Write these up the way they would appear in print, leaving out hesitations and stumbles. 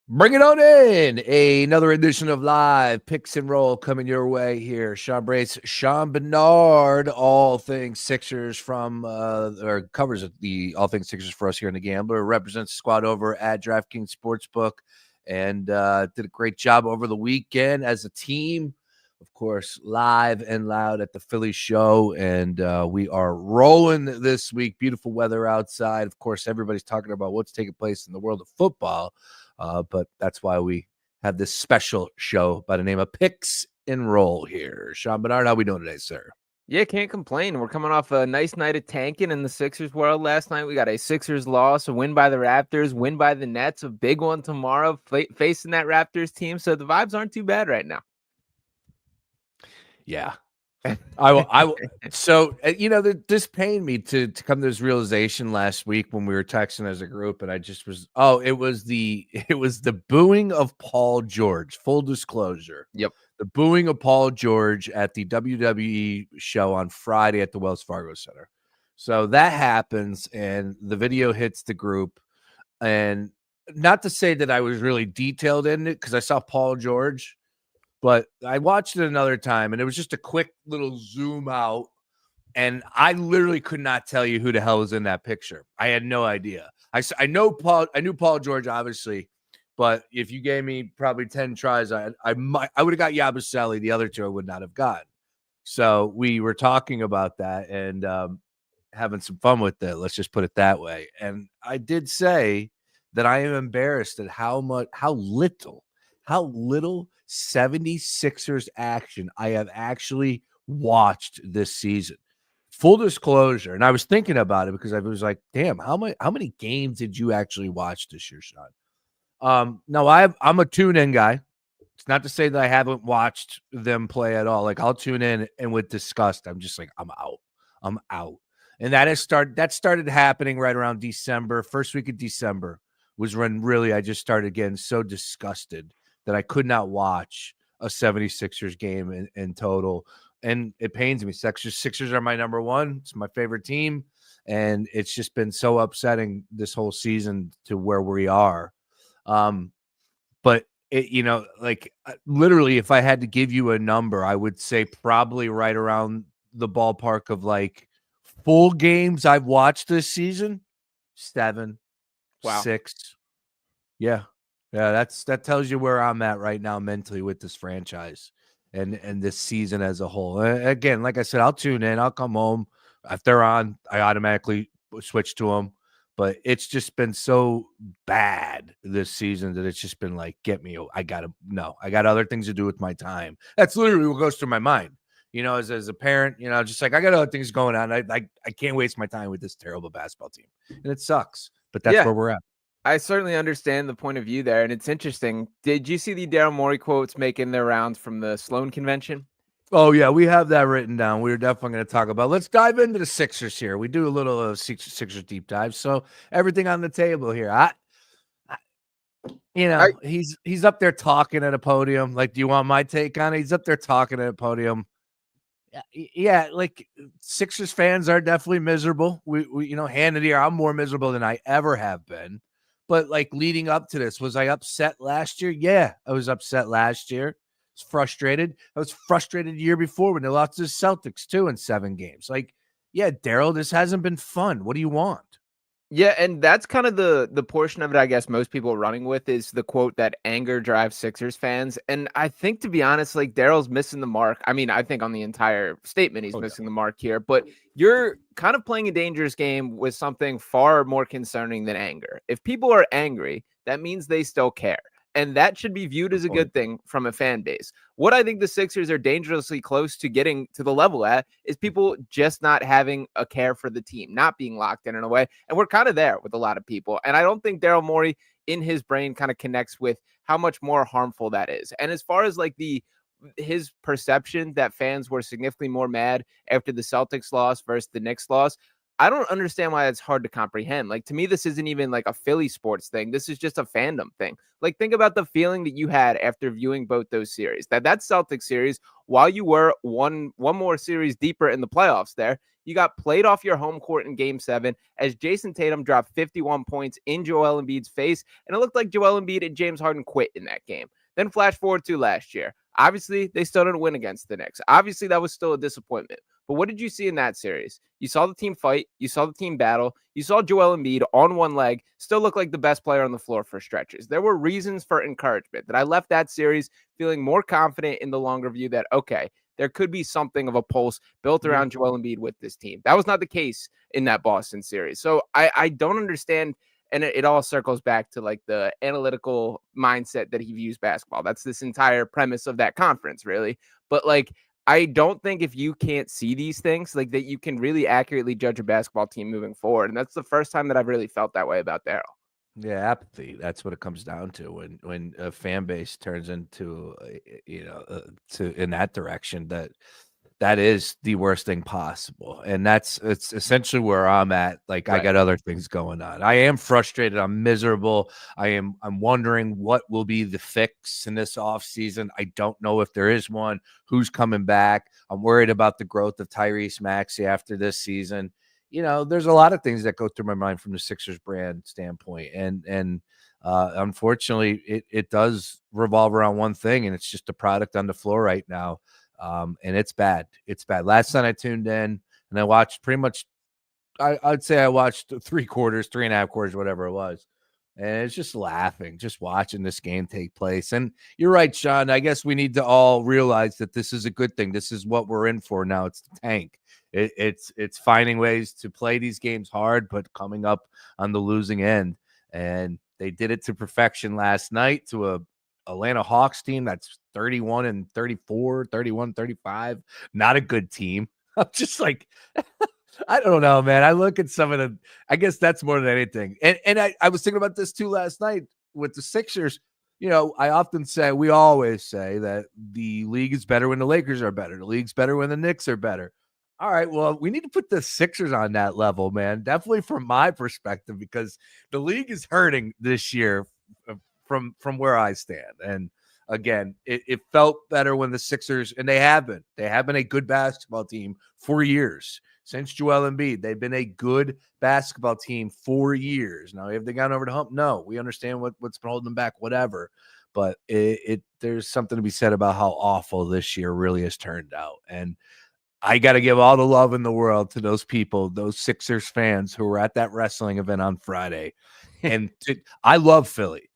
Bring it on in. Another edition of Live Picks and Roll coming your way here. Sean Brace, Sean Barnard, all things Sixers or covers the all things Sixers for us here in the Gambler. Represents the squad over at DraftKings Sportsbook and did a great job over the weekend as a team. Of course, live and loud at the Philly show. And we are rolling this week. Beautiful weather outside. Of course, everybody's talking about what's taking place in the world of football. But that's why we have this special show by the name of Picks and Roll here. Sean Barnard, how we doing today, sir? Yeah, can't complain. We're coming off a nice night of tanking in the Sixers world last night. We got a Sixers loss, a win by the Raptors, win by the Nets, a big one tomorrow facing that Raptors team. So the vibes aren't too bad right now. Yeah. I so this pained me to come to this realization last week when we were texting as a group, and I just was it was the booing of Paul George. Full disclosure. Yep. The booing of Paul George at the WWE show on Friday at the Wells Fargo Center. So that happens, and the video hits the group, and not to say that I was really detailed in it because I saw Paul George. But I watched it another time, and it was just a quick little zoom out, and I literally could not tell you who the hell was in that picture. I had no idea. I knew Paul George, obviously, but if you gave me probably 10 tries, I would have got Yabusele. The other two I would not have gotten. So we were talking about that and having some fun with it. Let's just put it that way. And I did say that I am embarrassed at how little 76ers action I have actually watched this season. Full disclosure, and I was thinking about it because I was like, damn, how many games did you actually watch this year, Sean? No, I'm a tune-in guy. It's not to say that I haven't watched them play at all. Like, I'll tune in, and with disgust, I'm just like, I'm out. And that started happening right around December. First week of December was when really I just started getting so disgusted that I could not watch a 76ers game in total. And it pains me. Sixers are my number one. It's my favorite team. And it's just been so upsetting this whole season to where we are. But literally, if I had to give you a number, I would say probably right around the ballpark of like full games I've watched this season, 7, Wow. 6. Yeah. Yeah, that tells you where I'm at right now mentally with this franchise and this season as a whole. Again, like I said, I'll tune in. I'll come home. If they're on, I automatically switch to them. But it's just been so bad this season that it's just been like, get me. I got other things to do with my time. That's literally what goes through my mind. As a parent, just like I got other things going on. I can't waste my time with this terrible basketball team. And it sucks. But that's where we're at. I certainly understand the point of view there, and it's interesting. Did you see the Daryl Morey quotes making their rounds from the Sloan convention? Oh, yeah, we have that written down. We're definitely going to talk about. Let's dive into the Sixers here. We do a little Sixers deep dive. So everything on the table here. He's up there talking at a podium. Like, do you want my take on it? He's up there talking at a podium. Yeah, like Sixers fans are definitely miserable. We hand in the air, I'm more miserable than I ever have been. But like leading up to this, was I upset last year? Yeah, I was upset last year. I was frustrated. I was frustrated the year before when they lost to the Celtics too in 7 games. Like, yeah, Daryl, this hasn't been fun. What do you want? Yeah, and that's kind of the portion of it I guess most people are running with is the quote that anger drives Sixers fans. And I think, to be honest, like Daryl's missing the mark. I mean, I think on the entire statement he's missing the mark here, but you're kind of playing a dangerous game with something far more concerning than anger. If people are angry, that means they still care. And that should be viewed as a good thing from a fan base. What I think the Sixers are dangerously close to getting to the level at is people just not having a care for the team, not being locked in a way. And we're kind of there with a lot of people. And I don't think Daryl Morey in his brain kind of connects with how much more harmful that is. And as far as like his perception that fans were significantly more mad after the Celtics loss versus the Knicks loss, I don't understand why it's hard to comprehend. Like, to me, this isn't even like a Philly sports thing. This is just a fandom thing. Like, think about the feeling that you had after viewing both those series. That Celtics series, while you were one more series deeper in the playoffs there, you got played off your home court in Game 7 as Jason Tatum dropped 51 points in Joel Embiid's face, and it looked like Joel Embiid and James Harden quit in that game. Then flash forward to last year. Obviously, they still didn't win against the Knicks. Obviously, that was still a disappointment. But what did you see in that series? You saw the team fight. You saw the team battle. You saw Joel Embiid on one leg still look like the best player on the floor for stretches. There were reasons for encouragement that I left that series feeling more confident in the longer view that, okay, there could be something of a pulse built around Joel Embiid with this team. That was not the case in that Boston series. So I don't understand. And it all circles back to like the analytical mindset that he views basketball. That's this entire premise of that conference, really. But like, I don't think if you can't see these things, like that you can really accurately judge a basketball team moving forward. And that's the first time that I've really felt that way about Daryl. Yeah, apathy. That's what it comes down to when a fan base turns into, to in that direction. That is the worst thing possible, and it's essentially where I'm at. Like, I got other things going on. I am frustrated. I'm miserable. I'm wondering what will be the fix in this offseason. I don't know if there is one. Who's coming back? I'm worried about the growth of Tyrese Maxey after this season. There's a lot of things that go through my mind from the Sixers brand standpoint, and unfortunately, it does revolve around one thing, and it's just the product on the floor right now. And it's bad. It's bad. Last night I tuned in and I watched pretty much, I'd say I watched 3 quarters, 3.5 quarters, whatever it was. And it's just laughing, just watching this game take place. And you're right, Sean. I guess we need to all realize that this is a good thing. This is what we're in for now. It's the tank. It's finding ways to play these games hard, but coming up on the losing end. And they did it to perfection last night to a Atlanta Hawks team that's 31-34, 31-35. Not a good team. I'm just like, I don't know, man. I look at some of the, I guess that's more than anything. And I was thinking about this too last night with the Sixers. I often say, we always say that the league is better when the Lakers are better. The league's better when the Knicks are better. All right, well, we need to put the Sixers on that level, man. Definitely from my perspective, because the league is hurting this year from where I stand. And again, it felt better when the Sixers, and they have been a good basketball team for years. Since Joel Embiid, they've been a good basketball team for years. Now, have they gone over the hump? No. We understand what's been holding them back, whatever. But there's something to be said about how awful this year really has turned out. And I got to give all the love in the world to those people, those Sixers fans who were at that wrestling event on Friday. And I love Philly.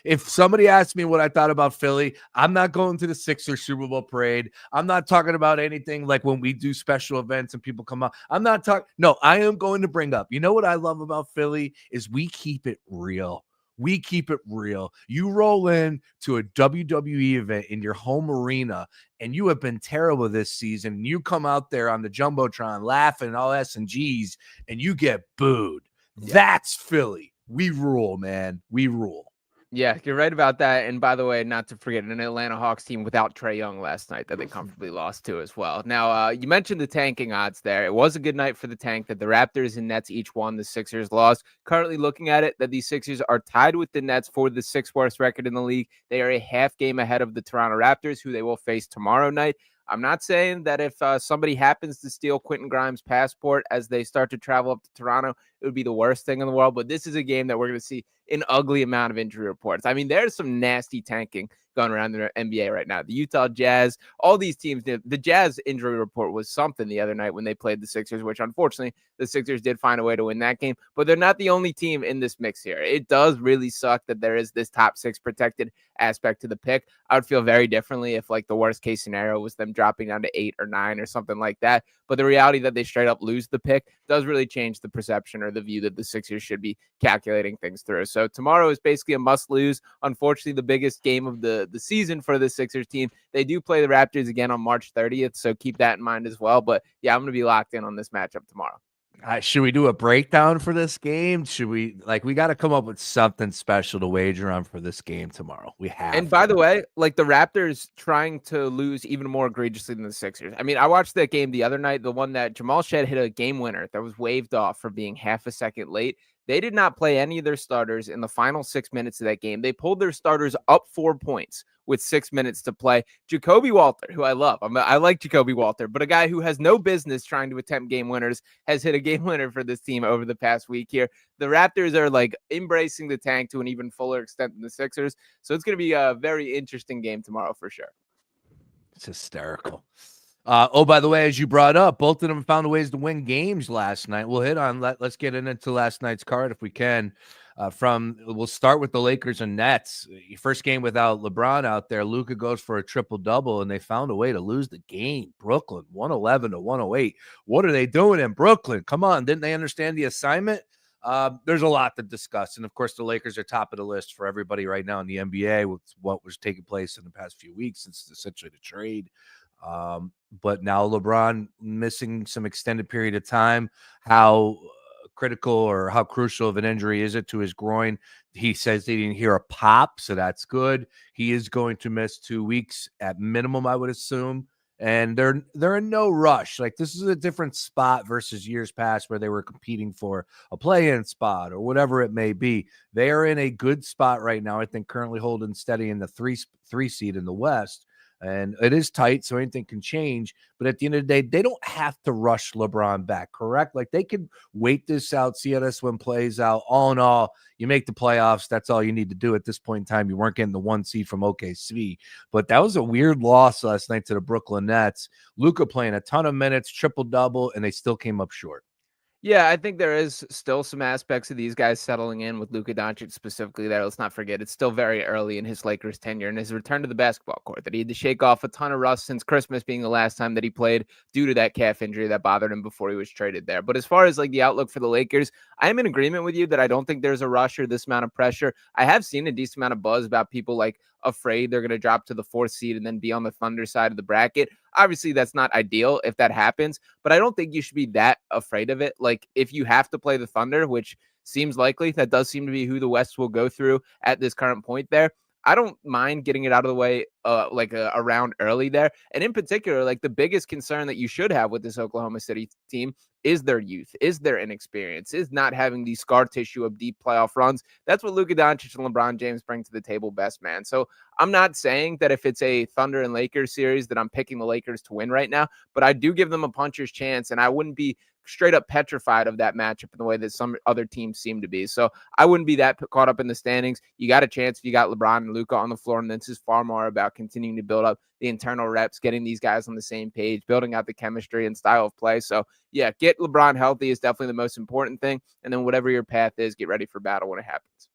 If somebody asked me what I thought about Philly, I'm not going to the Sixers Super Bowl parade. I'm not talking about anything like when we do special events and people come out. I'm not talking. No, I am going to bring up. You know what I love about Philly is we keep it real. We keep it real. You roll in to a WWE event in your home arena, and you have been terrible this season. You come out there on the Jumbotron laughing, all S and G's, and you get booed. Yeah. That's Philly. We rule, man. We rule. Yeah, you're right about that. And by the way, not to forget, an Atlanta Hawks team without Trae Young last night that they comfortably lost to as well. Now, you mentioned the tanking odds there. It was a good night for the tank that the Raptors and Nets each won. The Sixers lost. Currently looking at it, that these Sixers are tied with the Nets for the 6th worst record in the league. They are a half game ahead of the Toronto Raptors, who they will face tomorrow night. I'm not saying that if somebody happens to steal Quentin Grimes' passport as they start to travel up to Toronto, it would be the worst thing in the world. But this is a game that we're going to see an ugly amount of injury reports. I mean, there's some nasty tanking going around the NBA right now. The Utah Jazz, all these teams. The Jazz injury report was something the other night when they played the Sixers, which unfortunately the Sixers did find a way to win that game. But they're not the only team in this mix here. It does really suck that there is this top 6 protected aspect to the pick. I would feel very differently if like the worst case scenario was them dropping down to 8 or 9 or something like that. But the reality that they straight up lose the pick does really change the perception or the view that the Sixers should be calculating things through. So tomorrow is basically a must lose. Unfortunately, the biggest game of the season for the Sixers team. They do play the Raptors again on March 30th. So keep that in mind as well. But yeah, I'm going to be locked in on this matchup tomorrow. Should we do a breakdown for this game? Should we we got to come up with something special to wager on for this game tomorrow? We And have by to. the way, like the Raptors trying to lose even more egregiously than the Sixers. I mean, I watched that game the other night, the one that Jamal Shed hit a game winner that was waved off for being half a second late. They did not play any of their starters in the final 6 minutes of that game. They pulled their starters up 4 points with 6 minutes to play. Jacoby Walter, who I love, I like Jacoby Walter, but a guy who has no business trying to attempt game winners has hit a game winner for this team over the past week here. The Raptors are like embracing the tank to an even fuller extent than the Sixers. So it's going to be a very interesting game tomorrow for sure. It's hysterical. Oh, by the way, as you brought up, both of them found ways to win games last night. We'll hit on let's get into last night's card if we can. We'll start with the Lakers and Nets. First game without LeBron out there. Luka goes for a triple double, and they found a way to lose the game. Brooklyn 111-108. What are they doing in Brooklyn? Come on, didn't they understand the assignment? There's a lot to discuss, and of course, the Lakers are top of the list for everybody right now in the NBA with what was taking place in the past few weeks since essentially the trade. But now LeBron missing some extended period of time. How critical or how crucial of an injury is it to his groin? He says they didn't hear a pop, so that's good. He is going to miss 2 weeks at minimum, I would assume. And they're in no rush. Like, this is a different spot versus years past where they were competing for a play-in spot or whatever it may be. They are in a good spot right now. I think currently holding steady in the three seed in the West. And it is tight, so anything can change. But at the end of the day, they don't have to rush LeBron back, correct? Like, they could wait this out, see how this one plays out. All in all, you make the playoffs. That's all you need to do at this point in time. You weren't getting the 1 seed from OKC. But that was a weird loss last night to the Brooklyn Nets. Luka playing a ton of minutes, triple-double, and they still came up short. Yeah, I think there is still some aspects of these guys settling in with Luka Doncic specifically there. Let's not forget, it's still very early in his Lakers tenure and his return to the basketball court, that he had to shake off a ton of rust since Christmas being the last time that he played due to that calf injury that bothered him before he was traded there. But as far as like the outlook for the Lakers, I am in agreement with you that I don't think there's a rush or this amount of pressure. I have seen a decent amount of buzz about people like afraid they're going to drop to the 4th seed and then be on the Thunder side of the bracket. Obviously, that's not ideal if that happens, but I don't think you should be that afraid of it. Like, if you have to play the Thunder, which seems likely, that does seem to be who the West will go through at this current point there. I don't mind getting it out of the way around early there. And in particular, like the biggest concern that you should have with this Oklahoma City team is their youth, is their inexperience, is not having the scar tissue of deep playoff runs. That's what Luka Doncic and LeBron James bring to the table best, man. So I'm not saying that if it's a Thunder and Lakers series that I'm picking the Lakers to win right now, but I do give them a puncher's chance, and I wouldn't be straight up petrified of that matchup in the way that some other teams seem to be. So I wouldn't be that caught up in the standings. You got a chance if you got LeBron and Luka on the floor, and this is far more about continuing to build up the internal reps, getting these guys on the same page, building out the chemistry and style of play. So yeah, get LeBron healthy is definitely the most important thing. And then whatever your path is, get ready for battle when it happens.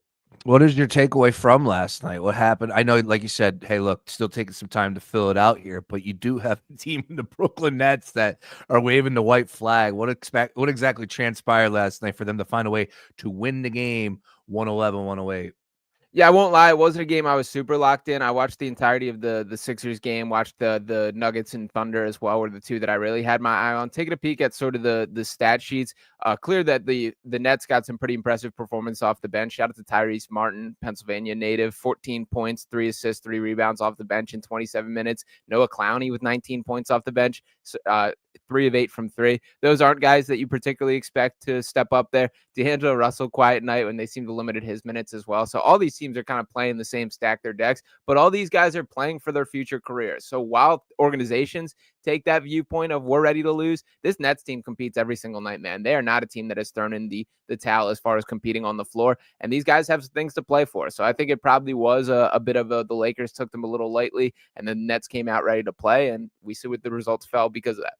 What is your takeaway from last night? What happened? I know, like you said, hey, look, still taking some time to fill it out here, but you do have a team in the Brooklyn Nets that are waving the white flag. What exactly transpired last night for them to find a way to win the game 111-108? Yeah, I won't lie. It wasn't a game I was super locked in. I watched the entirety of the Sixers game, watched the Nuggets and Thunder as well, were the two that I really had my eye on. Taking a peek at sort of the stat sheets, clear that the Nets got some pretty impressive performance off the bench. Shout out to Tyrese Martin, Pennsylvania native, 14 points, 3 assists, 3 rebounds off the bench in 27 minutes. Noah Clowney with 19 points off the bench. 3 of 8 from 3. Those aren't guys that you particularly expect to step up there. D'Angelo Russell, quiet night when they seem to limit his minutes as well. So all these teams are kind of playing the same stack their decks, but all these guys are playing for their future careers. So while organizations take that viewpoint of we're ready to lose, this Nets team competes every single night, man. They are not a team that has thrown in the towel as far as competing on the floor, and these guys have things to play for. So I think it probably was a bit of the Lakers took them a little lightly, and then the Nets came out ready to play, and we see what the results fell because of that.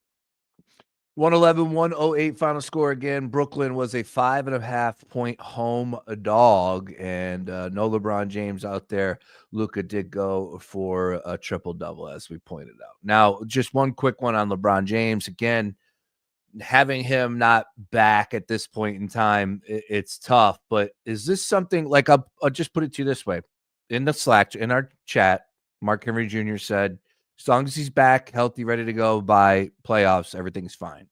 111-108 final score again. Brooklyn was a 5.5-point home dog, and no LeBron James out there. Luka did go for a triple-double, as we pointed out. Now, just one quick one on LeBron James. Again, having him not back at this point in time, it's tough. But is this something like I'll just put it to you this way. In the Slack, in our chat, Mark Henry Jr. said, as long as he's back, healthy, ready to go by playoffs, everything's fine.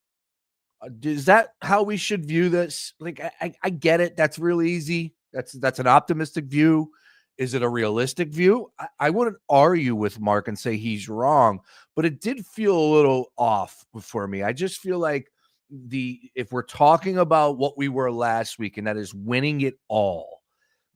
Is that how we should view this? Like, I get it. That's real easy. That's an optimistic view. Is it a realistic view? I wouldn't argue with Mark and say he's wrong, but it did feel a little off for me. I just feel like if we're talking about what we were last week, and that is winning it all,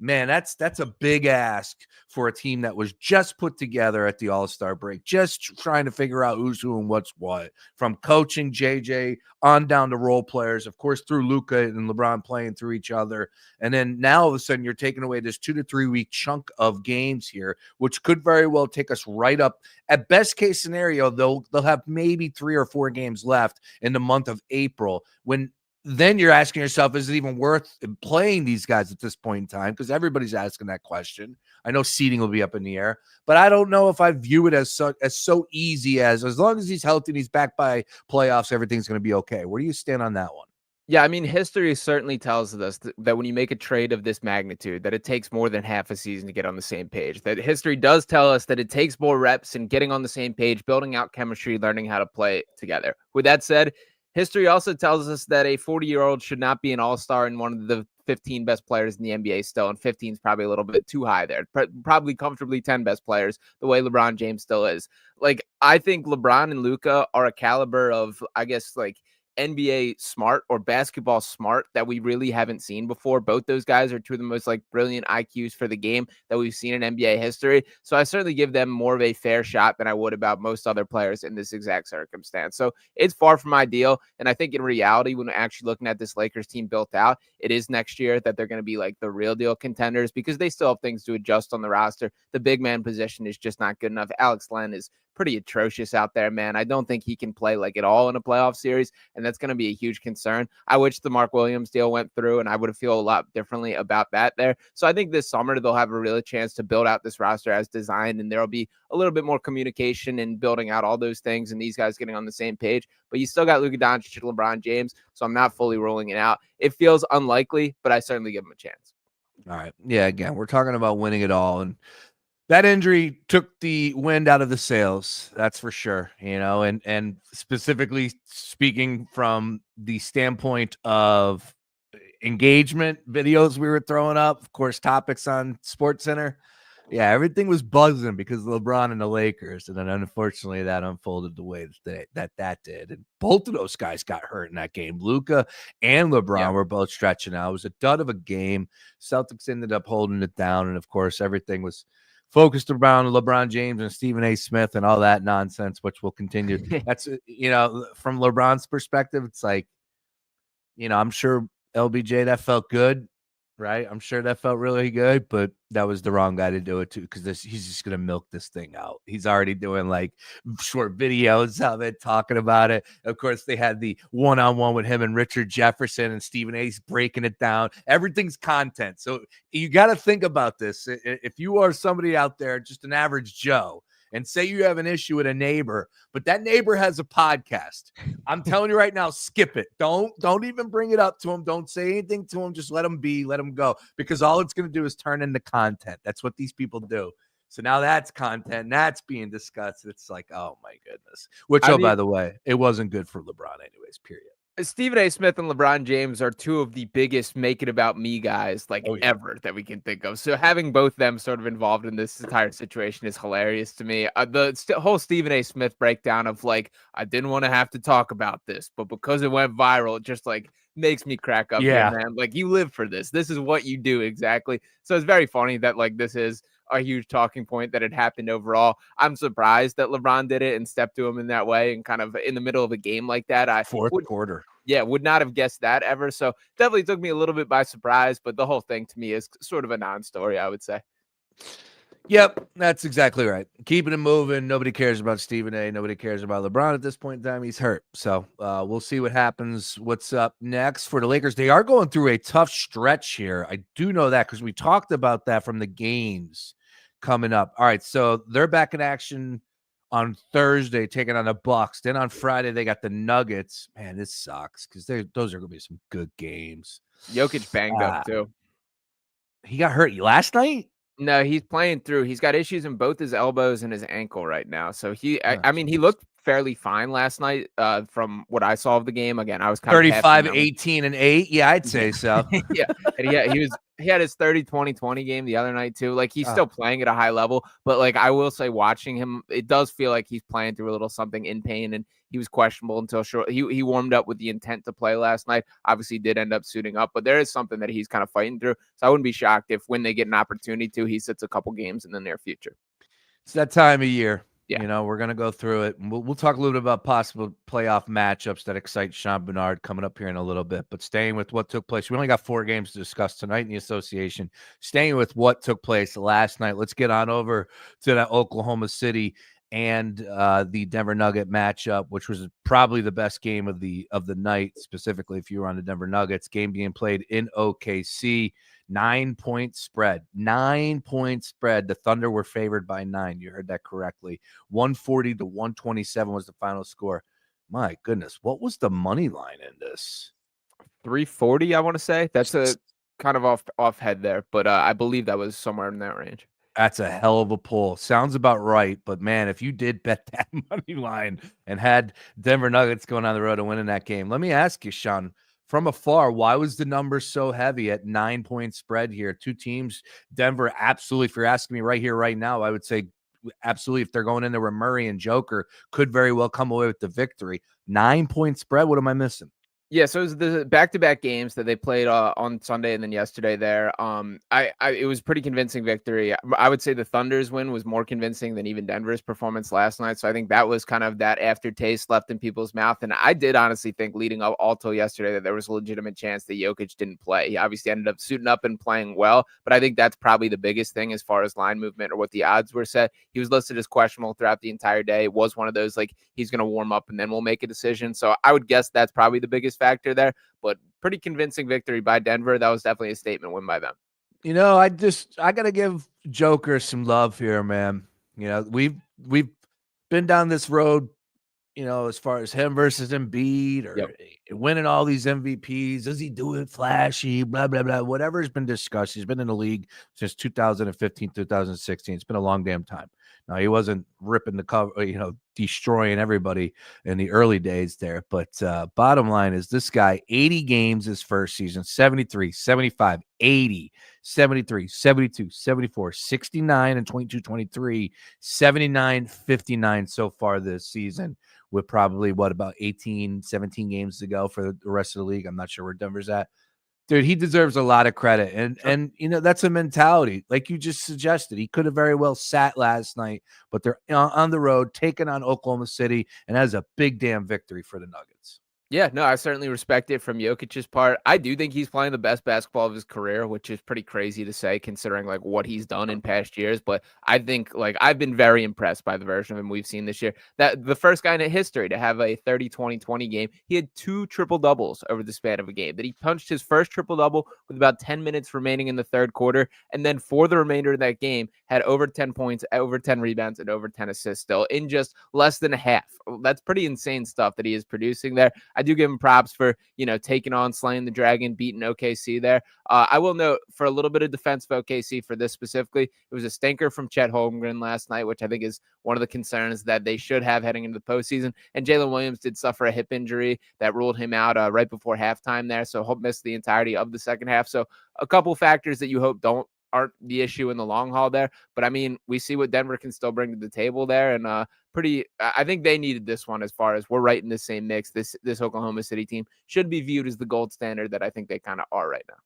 man, that's a big ask for a team that was just put together at the All-Star break, just trying to figure out who's who and what's what, from coaching JJ on down to role players, of course, through Luka and LeBron playing through each other. And then now all of a sudden you're taking away this 2 to 3 week chunk of games here, which could very well take us right up. At best case scenario, they'll have maybe 3 or 4 games left in the month of April, when then you're asking yourself, is it even worth playing these guys at this point in time? Because everybody's asking that question. I know seeding will be up in the air, but I don't know if I view it as so easy as long as he's healthy and he's back by playoffs, everything's going to be okay. Where do you stand on that one? Yeah, I mean, history certainly tells us that when you make a trade of this magnitude, that it takes more than half a season to get on the same page. That history does tell us that it takes more reps and getting on the same page, building out chemistry, learning how to play together. With that said, history also tells us that a 40-year-old should not be an all-star and one of the 15 best players in the NBA still, and 15 is probably a little bit too high there. Probably comfortably 10 best players, the way LeBron James still is. Like, I think LeBron and Luka are a caliber of, I guess, like, NBA smart or basketball smart that we really haven't seen before. Both those guys are two of the most like brilliant IQs for the game that we've seen in NBA history. So I certainly give them more of a fair shot than I would about most other players in this exact circumstance. So it's far from ideal. And I think in reality, when actually looking at this Lakers team built out, it is next year that they're going to be like the real deal contenders, because they still have things to adjust on the roster. The big man position is just not good enough. Alex Len is pretty atrocious out there, man. I don't think he can play like at all in a playoff series, and that's going to be a huge concern. I wish the Mark Williams deal went through, and I would feel a lot differently about that there. So I think this summer they'll have a real chance to build out this roster as designed, and there'll be a little bit more communication and building out all those things and these guys getting on the same page. But you still got Luka Doncic and LeBron James, so I'm not fully ruling it out. It feels unlikely, but I certainly give him a chance. All right. Yeah, again, we're talking about winning it all, and that injury took the wind out of the sails. That's for sure. And specifically speaking from the standpoint of engagement videos we were throwing up, of course, topics on SportsCenter. Yeah, everything was buzzing because of LeBron and the Lakers. And then unfortunately that unfolded the way that did. And both of those guys got hurt in that game. Luka and LeBron were both stretching out. It was a dud of a game. Celtics ended up holding it down. And of course, everything was focused around LeBron James and Stephen A. Smith and all that nonsense, which will continue. That's, from LeBron's perspective, it's like, I'm sure LBJ, that felt good, right? I'm sure that felt really good, but that was the wrong guy to do it to, because he's just going to milk this thing out. He's already doing like short videos of it, talking about it. Of course, they had the one-on-one with him and Richard Jefferson, and Stephen A's breaking it down. Everything's content. So you got to think about this. If you are somebody out there, just an average Joe, and say you have an issue with a neighbor, but that neighbor has a podcast, I'm telling you right now, skip it. Don't even bring it up to him. Don't say anything to him. Just let him be, let him go, because all it's going to do is turn into content. That's what these people do. So now that's content, and that's being discussed. It's like, oh my goodness. Which, by the way, it wasn't good for LeBron anyways, period. Stephen A. Smith and LeBron James are two of the biggest make it about me guys ever that we can think of. So having both them sort of involved in this entire situation is hilarious to me. The whole Stephen A. Smith breakdown of like, I didn't want to have to talk about this, but because it went viral, it just like makes me crack up. Yeah, here, man. Like, you live for this. This is what you do exactly. So it's very funny that like this is a huge talking point that it happened overall. I'm surprised that LeBron did it and stepped to him in that way, and kind of in the middle of a game like that. Fourth quarter. Yeah, would not have guessed that ever. So definitely took me a little bit by surprise, but the whole thing to me is sort of a non-story, I would say. Yep, that's exactly right. Keeping it moving. Nobody cares about Stephen A. Nobody cares about LeBron at this point in time. He's hurt. So we'll see what happens. What's up next for the Lakers? They are going through a tough stretch here. I do know that because we talked about that from the games coming up. All right, so they're back in action on Thursday, taking on the Bucks. Then on Friday, they got the Nuggets. Man, this sucks because those are going to be some good games. Jokic banged up too. He got hurt last night? No, he's playing through. He's got issues in both his elbows and his ankle right now. So I mean, he looked fairly fine last night from what I saw of the game. Again, I was kind of 35, 18, and 8. Yeah, I'd say so. Yeah, and he had his 30-20-20 game the other night too. Like, he's still playing at a high level, but like, I will say, watching him, it does feel like he's playing through a little something in pain, and he was questionable until short. He warmed up with the intent to play last night. Obviously, did end up suiting up, but there is something that he's kind of fighting through. So I wouldn't be shocked if, when they get an opportunity to, he sits a couple games in the near future. It's that time of year. Yeah. You know, we're going to go through it. And we'll talk a little bit about possible playoff matchups that excite Sean Barnard coming up here in a little bit. But staying with what took place, we only got 4 games to discuss tonight in the association. Staying with what took place last night, let's get on over to that Oklahoma City and the Denver Nugget matchup, which was probably the best game of the night, specifically if you were on the Denver Nuggets. Game being played in OKC. 9-point spread. 9-point spread. The Thunder were favored by 9. You heard that correctly. 140 to 127 was the final score. My goodness, what was the money line in this? 340, I want to say. That's a kind of off head there, but I believe that was somewhere in that range. That's a hell of a pull. Sounds about right. But man, if you did bet that money line and had Denver Nuggets going on the road and winning that game, let me ask you, Sean, from afar, why was the number so heavy at 9-point spread here? 2 teams, Denver, absolutely. If you're asking me right here, right now, I would say absolutely. If they're going in there with Murray and Joker, could very well come away with the victory. 9-point spread. What am I missing? Yeah, so it was the back-to-back games that they played on Sunday and then yesterday there. It was pretty convincing victory. I would say the Thunder's win was more convincing than even Denver's performance last night. So I think that was kind of that aftertaste left in people's mouth. And I did honestly think leading up all till yesterday that there was a legitimate chance that Jokic didn't play. He obviously ended up suiting up and playing well, but I think that's probably the biggest thing as far as line movement or what the odds were set. He was listed as questionable throughout the entire day. It was one of those, like, he's going to warm up and then we'll make a decision. So I would guess that's probably the biggest factor there, but pretty convincing victory by Denver. That was definitely a statement win by them. You know, I got to give Joker some love here, man. You know, we've been down this road, you know, as far as him versus Embiid or winning all these MVPs. Does he do it flashy? Blah, blah, blah. Whatever has been discussed. He's been in the league since 2015, 2016. It's been a long damn time. Now, he wasn't ripping the cover, you know, destroying everybody in the early days there. But bottom line is this guy, 80 games his first season, 73, 75, 80, 73, 72, 74, 69, and 22, 23, 79, 59 so far this season, with probably about 18, 17 games to go for the rest of the league. I'm not sure where Denver's at. Dude, he deserves a lot of credit. And you know, that's a mentality. Like you just suggested, he could have very well sat last night, but they're on the road taking on Oklahoma City, and that is a big damn victory for the Nuggets. Yeah, no, I certainly respect it from Jokic's part. I do think he's playing the best basketball of his career, which is pretty crazy to say considering like what he's done in past years. But I think like I've been very impressed by the version of him we've seen this year. That the first guy in history to have a 30-20-20 game. He had 2 triple doubles over the span of a game. That he punched his first triple double with about 10 minutes remaining in the third quarter, and then for the remainder of that game had over 10 points, over 10 rebounds, and over 10 assists still in just less than a half. That's pretty insane stuff that he is producing there. I do give him props for, you know, taking on, slaying the dragon, beating OKC there. I will note for a little bit of defense of OKC for this specifically, it was a stinker from Chet Holmgren last night, which I think is one of the concerns that they should have heading into the postseason. And Jalen Williams did suffer a hip injury that ruled him out right before halftime there. So he'll miss the entirety of the second half. So a couple factors that you hope aren't the issue in the long haul there. But I mean, we see what Denver can still bring to the table there. And I think they needed this one as far as we're right in the same mix. This Oklahoma City team should be viewed as the gold standard that I think they kind of are right now.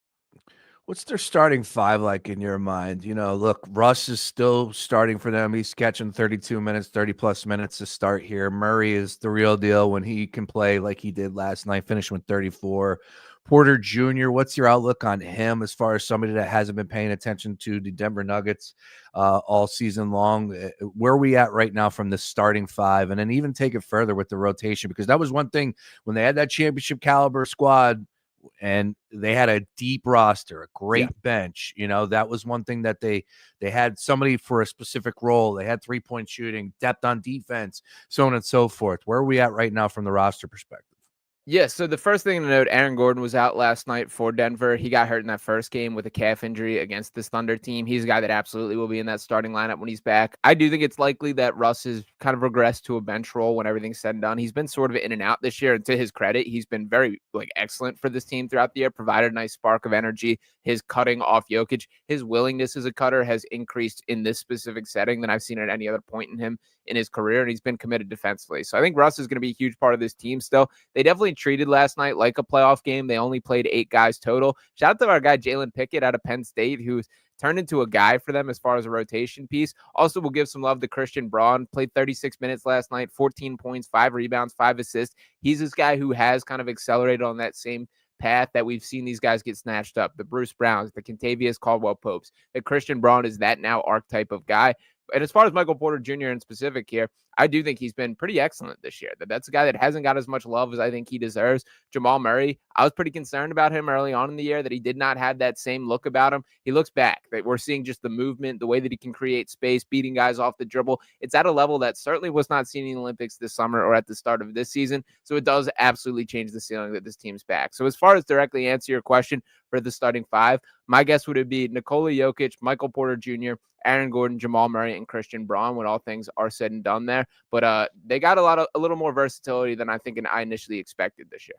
What's their starting 5 like in your mind? You know, look, Russ is still starting for them. He's catching 32 minutes, 30-plus minutes to start here. Murray is the real deal when he can play like he did last night, finishing with 34. Porter Jr., what's your outlook on him as far as somebody that hasn't been paying attention to the Denver Nuggets all season long? Where are we at right now from the starting 5? And then even take it further with the rotation, because that was one thing when they had that championship caliber squad and they had a deep roster, a great bench. You know, that was one thing that they had somebody for a specific role. They had 3-point shooting, depth on defense, so on and so forth. Where are we at right now from the roster perspective? Yeah, so the first thing to note, Aaron Gordon was out last night for Denver. He got hurt in that first game with a calf injury against this Thunder team. He's a guy that absolutely will be in that starting lineup when he's back. I do think it's likely that Russ has kind of regressed to a bench role when everything's said and done. He's been sort of in and out this year, and to his credit, he's been very excellent for this team throughout the year, provided a nice spark of energy. His cutting off Jokic, his willingness as a cutter has increased in this specific setting than I've seen at any other point in him in his career, and he's been committed defensively. So I think Russ is going to be a huge part of this team still. They definitely treated last night like a playoff game. They only played 8 guys total. Shout out to our guy, Jalen Pickett out of Penn State, who's turned into a guy for them as far as a rotation piece. Also, we'll give some love to Christian Braun. Played 36 minutes last night, 14 points, 5 rebounds, 5 assists. He's this guy who has kind of accelerated on that same path that we've seen these guys get snatched up. The Bruce Browns, the Kentavious Caldwell-Popes. The Christian Braun is that now archetype of guy. And as far as Michael Porter Jr. in specific here, I do think he's been pretty excellent this year. That's a guy that hasn't got as much love as I think he deserves. Jamal Murray, I was pretty concerned about him early on in the year that he did not have that same look about him. He looks back, that we're seeing just the movement, the way that he can create space, beating guys off the dribble. It's at a level that certainly was not seen in the Olympics this summer or at the start of this season. So it does absolutely change the ceiling that this team's back. So as far as directly answer your question for the starting 5, my guess would be Nikola Jokic, Michael Porter Jr., Aaron Gordon, Jamal Murray, and Christian Braun when all things are said and done there. But they got a little more versatility than I think I initially expected this year.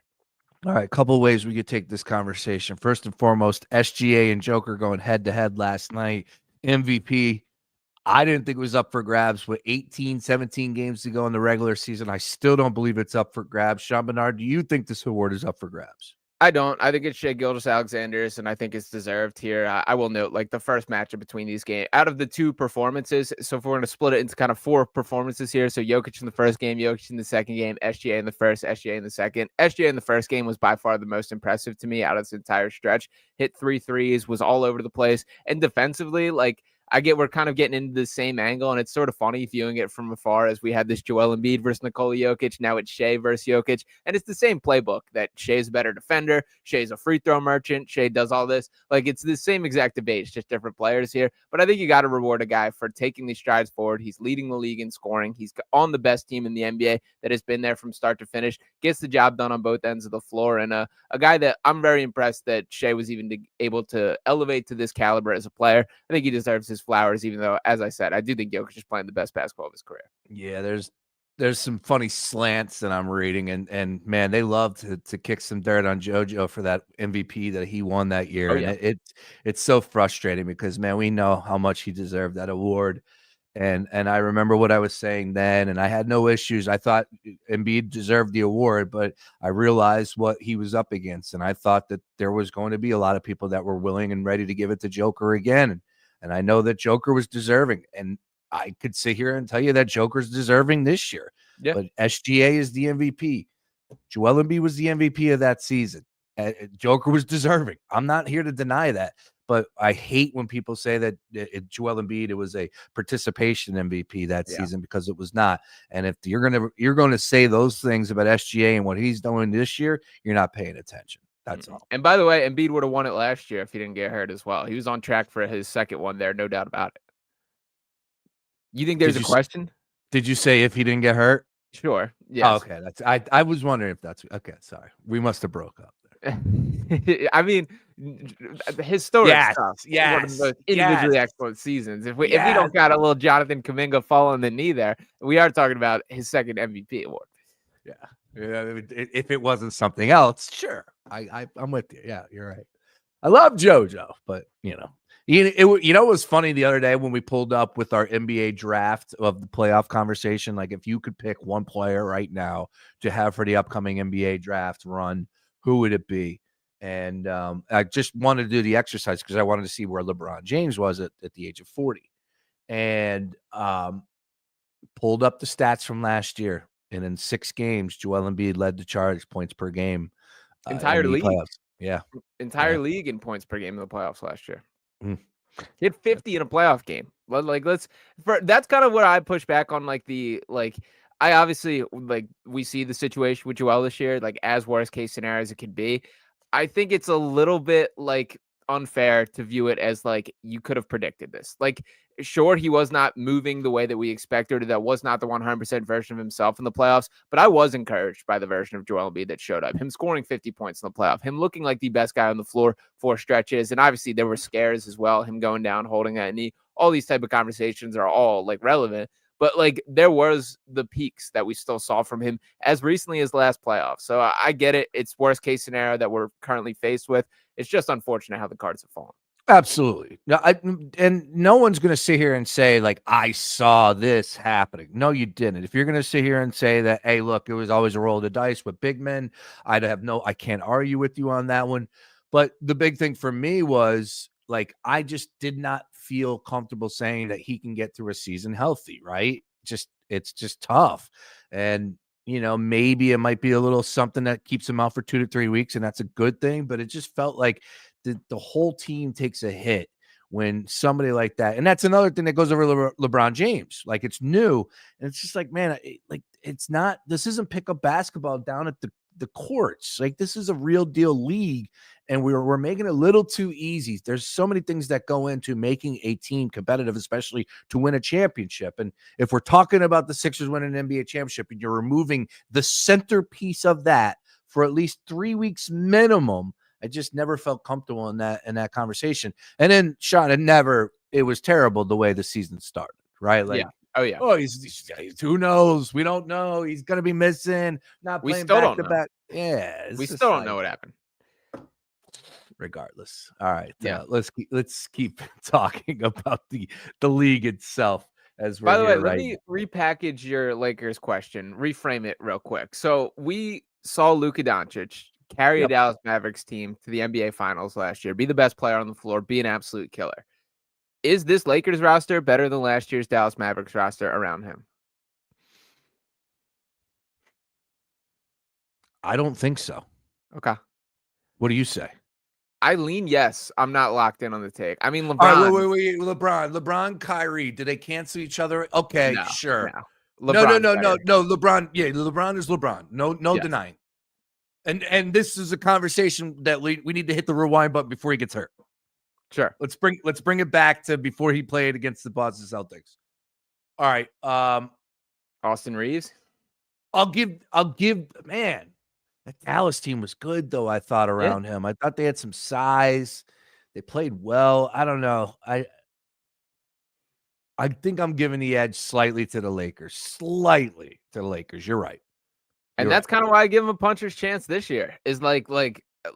All right, a couple of ways we could take this conversation. First and foremost, SGA and Joker going head-to-head last night. MVP, I didn't think it was up for grabs with 18, 17 games to go in the regular season. I still don't believe it's up for grabs. Sean Barnard, do you think this award is up for grabs? I don't. I think it's Shai Gilgeous-Alexander's, and I think it's deserved here. I will note, the first matchup between these games, out of the 2 performances, so if we're going to split it into kind of 4 performances here, so Jokic in the first game, Jokic in the second game, SGA in the first, SGA in the second. SGA in the first game was by far the most impressive to me out of this entire stretch. Hit 3 threes, was all over the place, and defensively, I get we're kind of getting into the same angle, and it's sort of funny viewing it from afar as we had this Joel Embiid versus Nikola Jokic. Now it's Shai versus Jokic, and it's the same playbook that Shai's a better defender. Shai's a free throw merchant. Shai does all this. It's the same exact debate. It's just different players here. But I think you got to reward a guy for taking these strides forward. He's leading the league in scoring. He's on the best team in the NBA that has been there from start to finish. Gets the job done on both ends of the floor, and a guy that I'm very impressed that Shai was even able to elevate to this caliber as a player. I think he deserves his flowers, even though, as I said, I do think Jokic is playing the best basketball of his career. Yeah, there's some funny slants that I'm reading, and man, they love to kick some dirt on JoJo for that MVP that he won that year. Oh, yeah. And it's so frustrating because, man, we know how much he deserved that award. And I remember what I was saying then, and I had no issues. I thought Embiid deserved the award, but I realized what he was up against, and I thought that there was going to be a lot of people that were willing and ready to give it to Joker again. And I know that Joker was deserving, and I could sit here and tell you that Joker's deserving this year. Yeah. But SGA is the MVP. Joel Embiid was the MVP of that season. Joker was deserving. I'm not here to deny that. But I hate when people say that Joel Embiid, it was a participation MVP that season, because it was not. And if you're gonna say those things about SGA and what he's doing this year, you're not paying attention. That's all. And by the way, Embiid would have won it last year if he didn't get hurt as well. He was on track for his second one there, no doubt about it. You think there's a question? Did you say if he didn't get hurt? Sure. Yes. Oh, okay. I was wondering if that's okay. Sorry, we must have broke up there. I mean, historic stuff. Yes. One of the most individually excellent seasons. If we don't got a little Jonathan Kuminga fall on the knee there, we are talking about his second MVP award. Yeah. If it wasn't something else, sure. I'm with you. Yeah, you're right. I love JoJo, but it was funny the other day when we pulled up with our NBA draft of the playoff conversation. Like, if you could pick one player right now to have for the upcoming NBA draft run, who would it be? And I just wanted to do the exercise because I wanted to see where LeBron James was at the age of 40, and pulled up the stats from last year. And in 6 games, Joel Embiid led the charge points per game. Entire league. Playoffs. Yeah. Entire league in points per game in the playoffs last year. He had 50 in a playoff game. That's kind of what I push back on. I obviously, we see the situation with Joel this year, as worst case scenario as it could be. I think it's a little bit unfair to view it as like you could have predicted this. Like, sure, he was not moving the way that we expected, or that was not the 100% version of himself in the playoffs, but I was encouraged by the version of Joel Embiid that showed up. Him scoring 50 points in the playoff, him looking like the best guy on the floor for stretches, and obviously there were scares as well, him going down, holding that knee. All these type of conversations are all like relevant, but like there was the peaks that we still saw from him as recently as the last playoff. So I get it. It's worst case scenario that we're currently faced with. It's just unfortunate how the cards have fallen. Absolutely. No, and no one's going to sit here and say, like, I saw this happening. No, you didn't. If you're going to sit here and say that, hey, look, it was always a roll of the dice with big men, I can't argue with you on that one. But the big thing for me was, like, I just did not feel comfortable saying that he can get through a season healthy, right? It's just tough. And, maybe it might be a little something that keeps him out for 2 to 3 weeks, and that's a good thing. But it just felt like the whole team takes a hit when somebody like that, and that's another thing that goes over LeBron James. Like, it's new, and it's just like, man, it's not. This isn't pickup basketball down at the courts. Like, this is a real deal league, and we're making it a little too easy. There's so many things that go into making a team competitive, especially to win a championship. And if we're talking about the Sixers winning an NBA championship, and you're removing the centerpiece of that for at least 3 weeks minimum, I just never felt comfortable in that conversation. And then, Sean, it was terrible the way the season started, right? Like, yeah. Oh, yeah. Oh, he's who knows? We don't know. He's going to be missing, not playing back to back. Yeah. We still don't know what happened. Regardless. All right. Yeah. Let's keep talking about the league itself. As we're By the way, let me repackage your Lakers question, reframe it real quick. So we saw Luka Doncic carry a Dallas Mavericks team to the NBA Finals last year, be the best player on the floor, be an absolute killer. Is this Lakers roster better than last year's Dallas Mavericks roster around him? I don't think so. Okay. What do you say? I lean yes. I'm not locked in on the take. I mean, LeBron. All right, wait. LeBron, Kyrie, do they cancel each other? Okay, no, sure. No. No. LeBron. Yeah, LeBron is LeBron. No yes. Denying. And this is a conversation that we need to hit the rewind button before he gets hurt. Sure. Let's bring it back to before he played against the Boston Celtics. All right. Austin Reeves. I'll give man. That Dallas team was good though, I thought, around him. I thought they had some size. They played well. I don't know. I think I'm giving the edge slightly to the Lakers. Slightly to the Lakers. You're right. And that's kind of why I give him a puncher's chance this year. Is like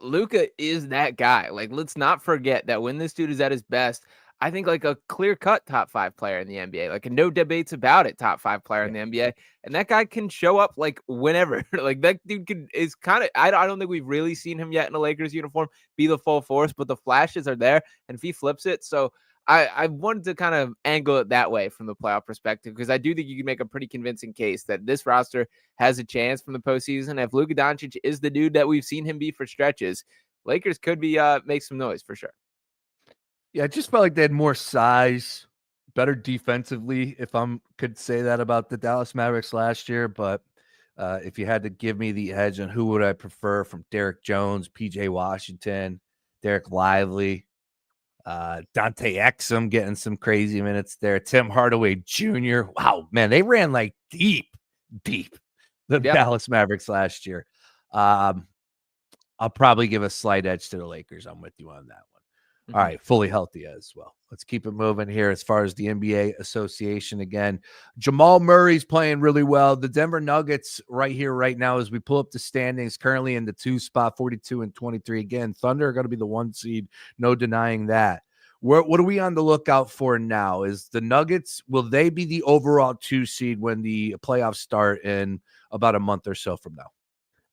Luka is that guy. Like, let's not forget that when this dude is at his best, I think like a clear-cut top 5 player in the NBA. Like, no debates about it, top 5 player in the NBA. And that guy can show up like whenever. Like, that dude is kind of. I don't think we've really seen him yet in a Lakers uniform be the full force, but the flashes are there, and if he flips it, so. I wanted to kind of angle it that way from the playoff perspective, because I do think you can make a pretty convincing case that this roster has a chance from the postseason. If Luka Doncic is the dude that we've seen him be for stretches, Lakers could be make some noise for sure. Yeah, it just felt like they had more size, better defensively, if I could say that about the Dallas Mavericks last year. But if you had to give me the edge on who would I prefer from Derek Jones, PJ Washington, Derek Lively, Dante Exum getting some crazy minutes there. Tim Hardaway Jr. Wow, man, they ran like deep. The Dallas Mavericks last year. I'll probably give a slight edge to the Lakers. I'm with you on that one. Mm-hmm. All right, fully healthy as well. Let's keep it moving here as far as the NBA Association again. Jamal Murray's playing really well. The Denver Nuggets right here, right now, as we pull up the standings, currently in the 2 spot, 42 and 23. Again, Thunder are going to be the 1 seed. No denying that. What are we on the lookout for now? Is the Nuggets, will they be the overall 2 seed when the playoffs start in about a month or so from now?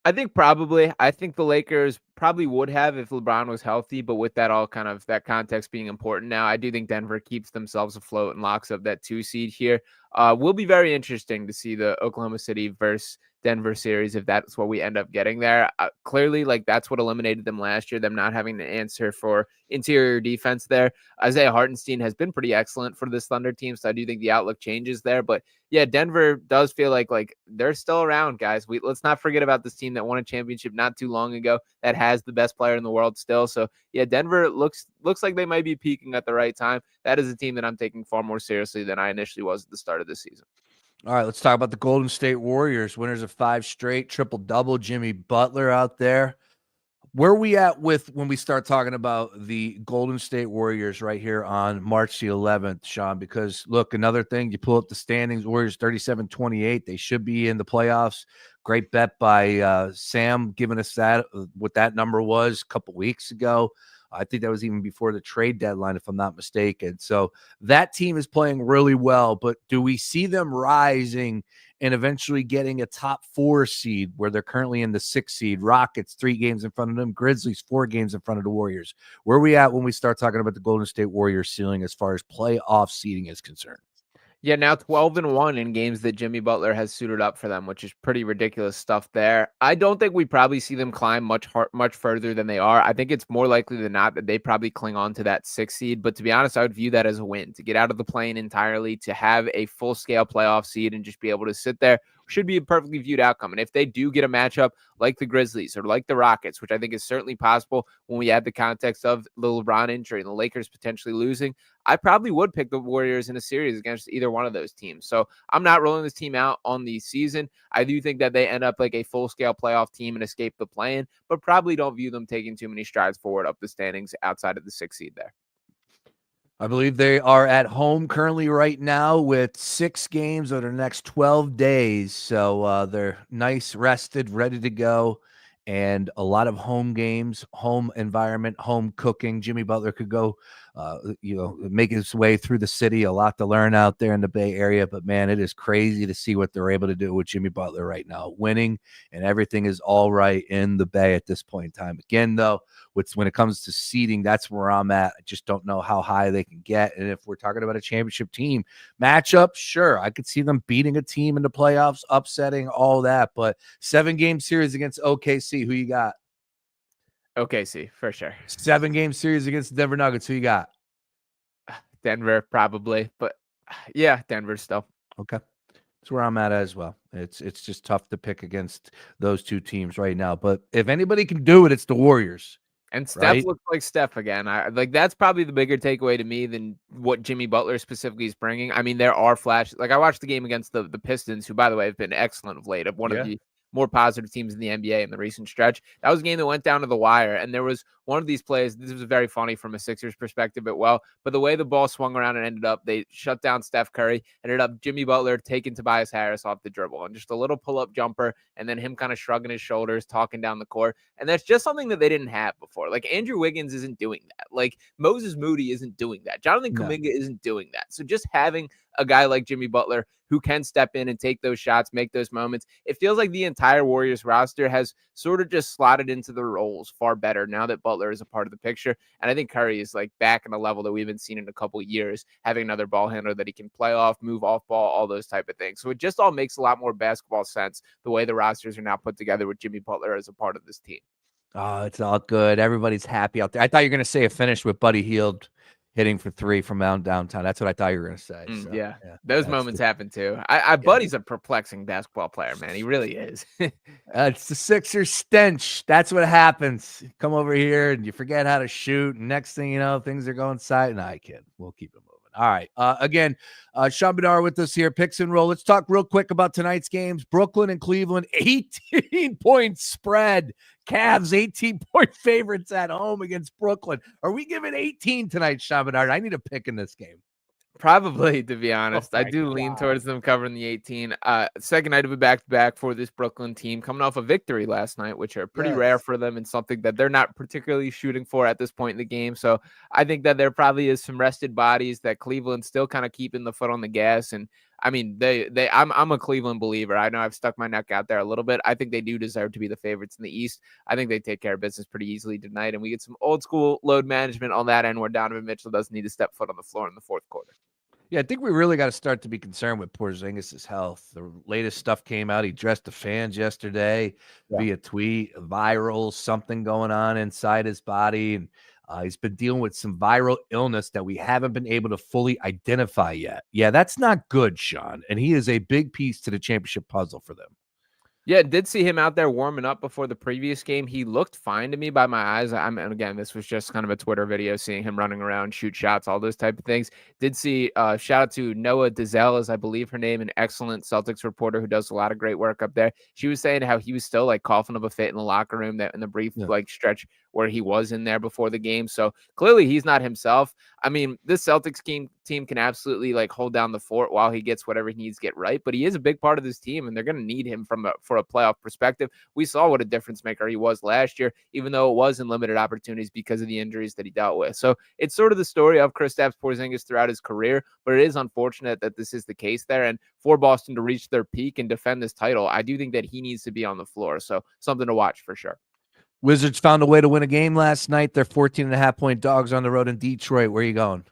I think probably. I think the Lakers probably would have if LeBron was healthy, but with that all kind of that context being important now, I do think Denver keeps themselves afloat and locks up that 2 seed here. Will be very interesting to see the Oklahoma City versus Denver series if that's what we end up getting there. Clearly, like that's what eliminated them last year, them not having to answer for interior defense there. Isaiah Hartenstein has been pretty excellent for this Thunder team, so I do think the outlook changes there. But yeah, Denver does feel like they're still around, guys. Let's not forget about this team that won a championship not too long ago that has the best player in the world still. So yeah, Denver looks like they might be peaking at the right time. That is a team that I'm taking far more seriously than I initially was at the start of this season. All right, let's talk about the Golden State Warriors, winners of 5 straight, triple-double, Jimmy Butler out there. Where are we at with when we start talking about the Golden State Warriors right here on March the 11th, Sean? Because, look, another thing, you pull up the standings, Warriors 37-28. They should be in the playoffs. Great bet by Sam giving us that, what that number was a couple weeks ago. I think that was even before the trade deadline, if I'm not mistaken. So that team is playing really well, but do we see them rising and eventually getting a top 4 seed where they're currently in the 6th seed? Rockets 3 games in front of them, Grizzlies 4 games in front of the Warriors. Where are we at when we start talking about the Golden State Warriors ceiling as far as playoff seeding is concerned? Yeah, now 12-1 in games that Jimmy Butler has suited up for them, which is pretty ridiculous stuff there. I don't think we probably see them climb much further than they are. I think it's more likely than not that they probably cling on to that 6th seed. But to be honest, I would view that as a win. To get out of the play-in entirely, to have a full-scale playoff seed and just be able to sit there should be a perfectly viewed outcome. And if they do get a matchup like the Grizzlies or like the Rockets, which I think is certainly possible when we add the context of the LeBron injury and the Lakers potentially losing, I probably would pick the Warriors in a series against either one of those teams. So I'm not rolling this team out on the season. I do think that they end up like a full-scale playoff team and escape the play-in, but probably don't view them taking too many strides forward up the standings outside of the 6th seed there. I believe they are at home currently right now with 6 games over the next 12 days. So they're nice, rested, ready to go, and a lot of home games, home environment, home cooking. Jimmy Butler could go, make his way through the city. A lot to learn out there in the Bay Area. But, man, it is crazy to see what they're able to do with Jimmy Butler right now, winning, and everything is all right in the Bay at this point in time. Again, though, when it comes to seeding, that's where I'm at. I just don't know how high they can get. And if we're talking about a championship team matchup, sure, I could see them beating a team in the playoffs, upsetting all that. But 7-game series against OKC, who you got? OKC, for sure. 7-game series against the Denver Nuggets, who you got? Denver, probably. But yeah, Denver still. Okay. That's where I'm at as well. It's just tough to pick against those 2 teams right now. But if anybody can do it, it's the Warriors. And Steph right? looks like Steph again. That's probably the bigger takeaway to me than what Jimmy Butler specifically is bringing. I mean, there are flashes. Like I watched the game against the Pistons, who, by the way, have been excellent of late. One of the more positive teams in the NBA in the recent stretch. That was a game that went down to the wire. And there was one of these plays. This was very funny from a Sixers perspective as well. But the way the ball swung around and ended up, they shut down Steph Curry, ended up Jimmy Butler taking Tobias Harris off the dribble and just a little pull-up jumper. And then him kind of shrugging his shoulders, talking down the court. And that's just something that they didn't have before. Like Andrew Wiggins isn't doing that. Like Moses Moody isn't doing that. Jonathan Kuminga isn't doing that. So just having a guy like Jimmy Butler who can step in and take those shots, make those moments. It feels like the entire Warriors roster has sort of just slotted into the roles far better now that Butler is a part of the picture. And I think Curry is like back in a level that we haven't seen in a couple of years, having another ball handler that he can play off, move off ball, all those type of things. So it just all makes a lot more basketball sense the way the rosters are now put together with Jimmy Butler as a part of this team. Oh, it's all good. Everybody's happy out there. I thought you were going to say a finish with Buddy Hield hitting for 3 from downtown. That's what I thought you were going to say. So, yeah, those moments happen too. Buddy's a perplexing basketball player, man. He really is. It's the Sixers stench. That's what happens. You come over here and you forget how to shoot. And next thing you know, things are going side. No, I kid. We'll keep it moving. All right. Again, Sean PnR with us here. Picks and roll. Let's talk real quick about tonight's games. Brooklyn and Cleveland, 18-point spread. Cavs, 18-point favorites at home against Brooklyn. Are we giving 18 tonight, Sean PnR? I need a pick in this game. Probably, to be honest. I do lean towards them covering the 18. Second night of a back-to-back for this Brooklyn team, coming off a victory last night, which are pretty rare for them and something that they're not particularly shooting for at this point in the game. So I think that there probably is some rested bodies that Cleveland's still kind of keeping the foot on the gas. And I mean, I'm a Cleveland believer. I know I've stuck my neck out there a little bit. I think they do deserve to be the favorites in the East. I think they take care of business pretty easily tonight. And we get some old school load management on that end where Donovan Mitchell doesn't need to step foot on the floor in the fourth quarter. Yeah, I think we really got to start to be concerned with Porzingis' health. The latest stuff came out. He dressed the fans yesterday Yeah. via tweet, viral, something going on inside his body. And he's been dealing with some viral illness that we haven't been able to fully identify yet. Yeah, that's not good, Sean. And he is a big piece to the championship puzzle for them. Yeah, did see him out there warming up before the previous game. He looked fine to me by my eyes. And again, this was just kind of a Twitter video, seeing him running around, shoot shots, all those type of things. Did see shout out to Noah Dizelle, as I believe her name, an excellent Celtics reporter who does a lot of great work up there. She was saying how he was still like coughing up a fit in the locker room, that in the brief like stretch where he was in there before the game. So clearly he's not himself. I mean, this Celtics team can absolutely like hold down the fort while he gets whatever he needs to get right. But he is a big part of this team, and they're going to need him for a playoff perspective. We saw what a difference maker he was last year, even though it was in limited opportunities because of the injuries that he dealt with. So it's sort of the story of Kristaps Porzingis throughout his career, but it is unfortunate that this is the case there. And for Boston to reach their peak and defend this title, I do think that he needs to be on the floor. So something to watch for sure. Wizards found a way to win a game last night. They're 14.5-point dogs on the road in Detroit. Where are you going?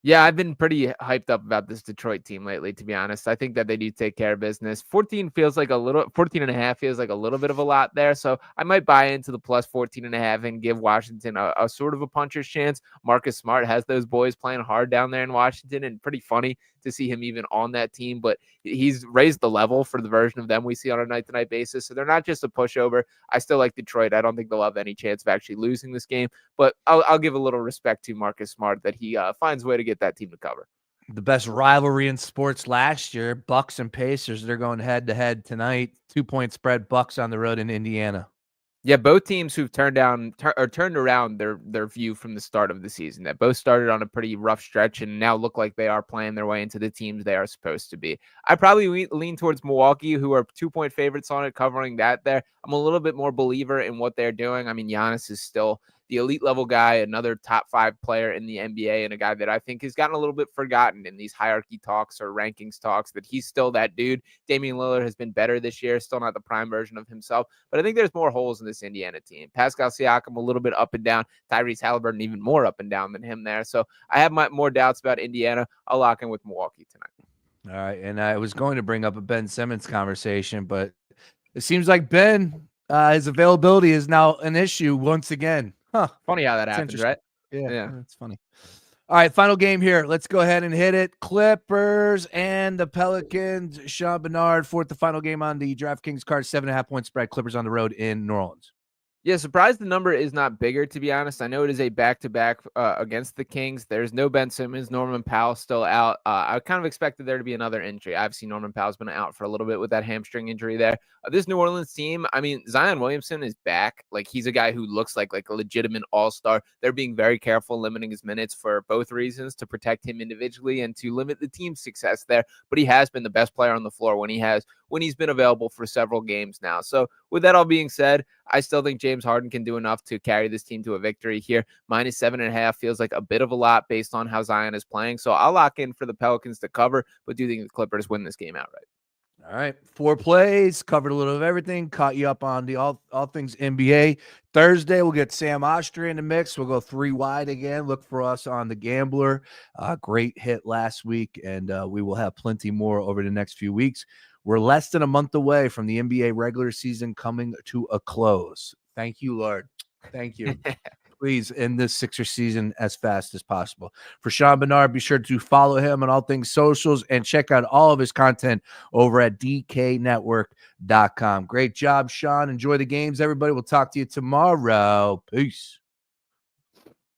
Yeah, I've been pretty hyped up about this Detroit team lately, to be honest. I think that they do take care of business. 14 feels like 14 and a half feels like a little bit of a lot there. So I might buy into the plus 14 and a half and give Washington a sort of a puncher's chance. Marcus Smart has those boys playing hard down there in Washington, and pretty funny to see him even on that team, but he's raised the level for the version of them we see on a night-to-night basis. So they're not just a pushover. I still like Detroit. I don't think they'll have any chance of actually losing this game, but I'll give a little respect to Marcus Smart that he finds a way to get that team to cover. The best rivalry in sports last year, Bucks and Pacers. They're going head-to-head tonight. 2-point spread, Bucks on the road in Indiana. Yeah, both teams who've turned around their view from the start of the season. That both started on a pretty rough stretch and now look like they are playing their way into the teams they are supposed to be. I probably lean towards Milwaukee, who are 2-point favorites on it, covering that there. I'm a little bit more believer in what they're doing. I mean, Giannis is still the elite level guy, another top 5 player in the NBA, and a guy that I think has gotten a little bit forgotten in these hierarchy talks or rankings talks, that he's still that dude. Damian Lillard has been better this year, still not the prime version of himself, but I think there's more holes in this Indiana team. Pascal Siakam a little bit up and down, Tyrese Halliburton even more up and down than him there. So I have more doubts about Indiana. I'll lock in with Milwaukee tonight. All right, and I was going to bring up a Ben Simmons conversation, but it seems like Ben, his availability is now an issue once again. Huh. Funny how that happens, right? Yeah, that's funny. All right, final game here. Let's go ahead and hit it. Clippers and the Pelicans. Sean Barnard, fourth, the final game on the DraftKings card, 7.5-point spread. Clippers on the road in New Orleans. Yeah, surprised the number is not bigger, to be honest. I know it is a back-to-back against the Kings. There's no Ben Simmons. Norman Powell still out. I kind of expected there to be another injury. Obviously, Norman Powell's been out for a little bit with that hamstring injury there. This New Orleans team, I mean, Zion Williamson is back. Like, he's a guy who looks like a legitimate all-star. They're being very careful limiting his minutes for both reasons, to protect him individually and to limit the team's success there. But he has been the best player on the floor when he's been available for several games now. So with that all being said, I still think James Harden can do enough to carry this team to a victory here. Minus 7.5 feels like a bit of a lot based on how Zion is playing. So I'll lock in for the Pelicans to cover, but do think the Clippers win this game outright. All right, 4 plays, covered a little of everything, caught you up on the all things NBA. Thursday, we'll get Sam Austria in the mix. We'll go 3 wide again. Look for us on the Gambler. Great hit last week, and we will have plenty more over the next few weeks. We're less than a month away from the NBA regular season coming to a close. Thank you, Lord. Thank you. Please end this Sixers season as fast as possible. For Sean Barnard, be sure to follow him on all things socials and check out all of his content over at dknetwork.com. Great job, Sean. Enjoy the games, everybody. We'll talk to you tomorrow. Peace.